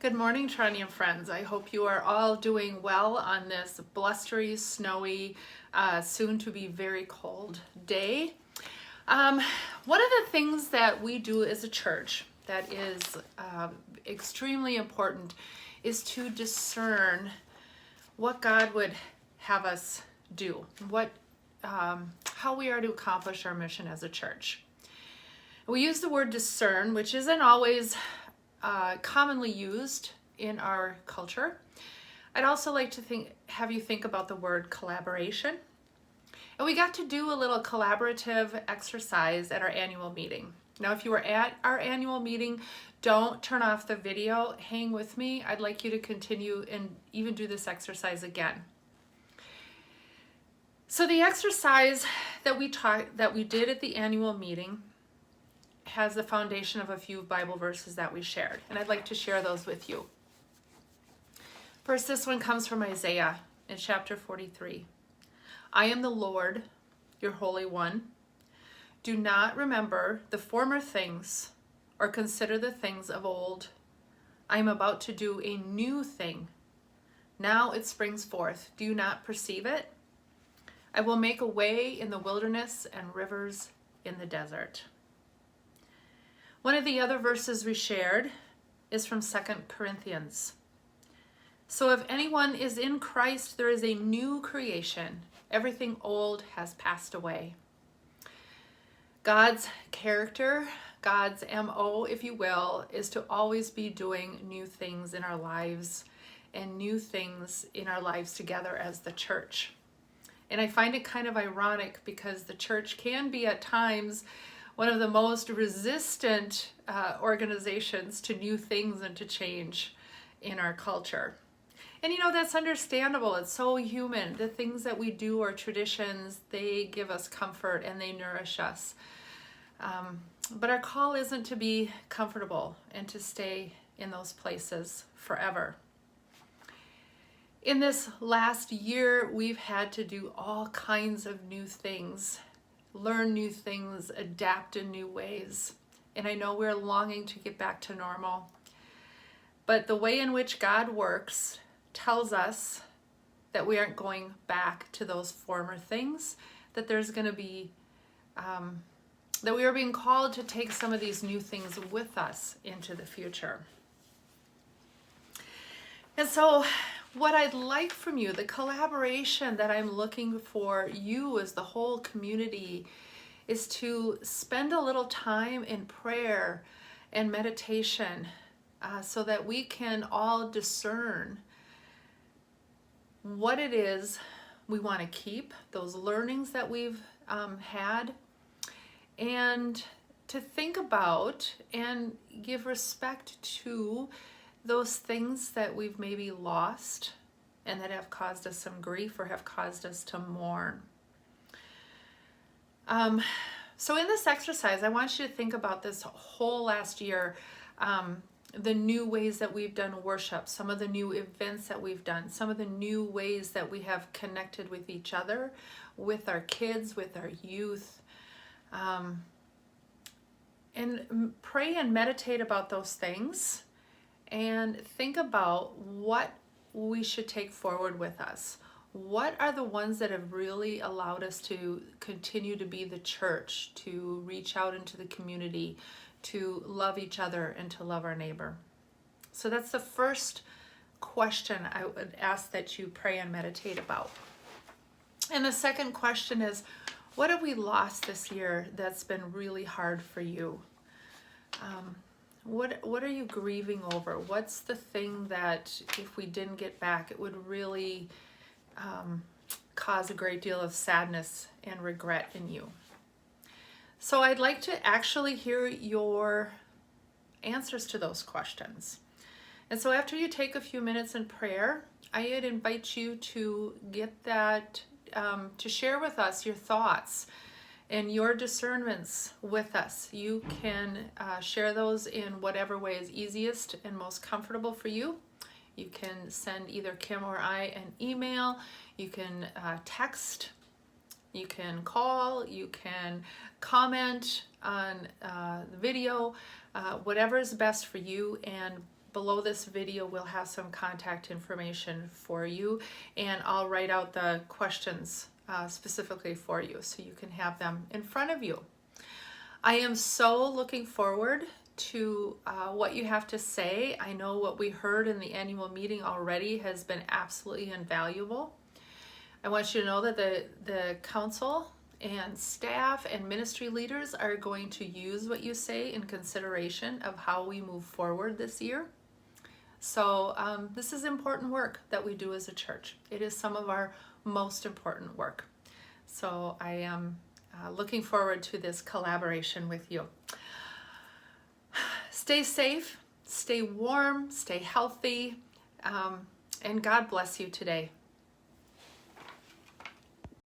Good morning, Trondheim friends. I hope you are all doing well on this blustery, snowy, soon to be very cold day. One of the things that we do as a church that is extremely important is to discern what God would have us do, how we are to accomplish our mission as a church. We use the word discern, which isn't always commonly used in our culture. I'd also like to have you think about the word collaboration. And we got to do a little collaborative exercise at our annual meeting. Now, if you were at our annual meeting, don't turn off the video. Hang with me. I'd like you to continue and even do this exercise again. So the exercise that we did at the annual meeting has the foundation of a few Bible verses that we shared, and I'd like to share those with you. First, this one comes from Isaiah in chapter 43. I am the Lord, your Holy One. Do not remember the former things or consider the things of old. I am about to do a new thing. Now it springs forth. Do you not perceive it? I will make a way in the wilderness and rivers in the desert. One of the other verses we shared is from 2 Corinthians. So if anyone is in Christ, there is a new creation. Everything old has passed away. God's character, God's MO, if you will, is to always be doing new things in our lives and new things in our lives together as the church. And I find it kind of ironic because the church can be at times one of the most resistant organizations to new things and to change in our culture. And you know, that's understandable. It's so human. The things that we do are traditions. They give us comfort and they nourish us. But our call isn't to be comfortable and to stay in those places forever. In this last year, we've had to do all kinds of new things, learn new things, adapt in new ways. And I know we're longing to get back to normal. But the way in which God works tells us that we aren't going back to those former things, that there's going to be, that we are being called to take some of these new things with us into the future. And so what I'd like from you, the collaboration that I'm looking for you as the whole community, is to spend a little time in prayer and meditation so that we can all discern what it is we want to keep, those learnings that we've had, and to think about and give respect to those things that we've maybe lost and that have caused us some grief or have caused us to mourn. So in this exercise, I want you to think about this whole last year, the new ways that we've done worship, some of the new events that we've done, some of the new ways that we have connected with each other, with our kids, with our youth. And pray and meditate about those things and think about what we should take forward with us. What are the ones that have really allowed us to continue to be the church, to reach out into the community, to love each other and to love our neighbor? So that's the first question I would ask that you pray and meditate about. And the second question is, what have we lost this year that's been really hard for you? What are you grieving over? What's the thing that if we didn't get back, it would really cause a great deal of sadness and regret in you? So I'd like to actually hear your answers to those questions. And so after you take a few minutes in prayer, I'd invite you to get that, to share with us your thoughts and your discernments with us. You can share those in whatever way is easiest and most comfortable for you. You can send either Kim or I an email. You can text. You can call. You can comment on the video. Whatever is best for you. And below this video we'll have some contact information for you, and I'll write out the questions specifically for you so you can have them in front of you. I am so looking forward to what you have to say. I know what we heard in the annual meeting already has been absolutely invaluable. I want you to know that the council and staff and ministry leaders are going to use what you say in consideration of how we move forward this year. So this is important work that we do as a church. It is some of our most important work. So I am looking forward to this collaboration with you. Stay safe, stay warm, stay healthy, and God bless you today.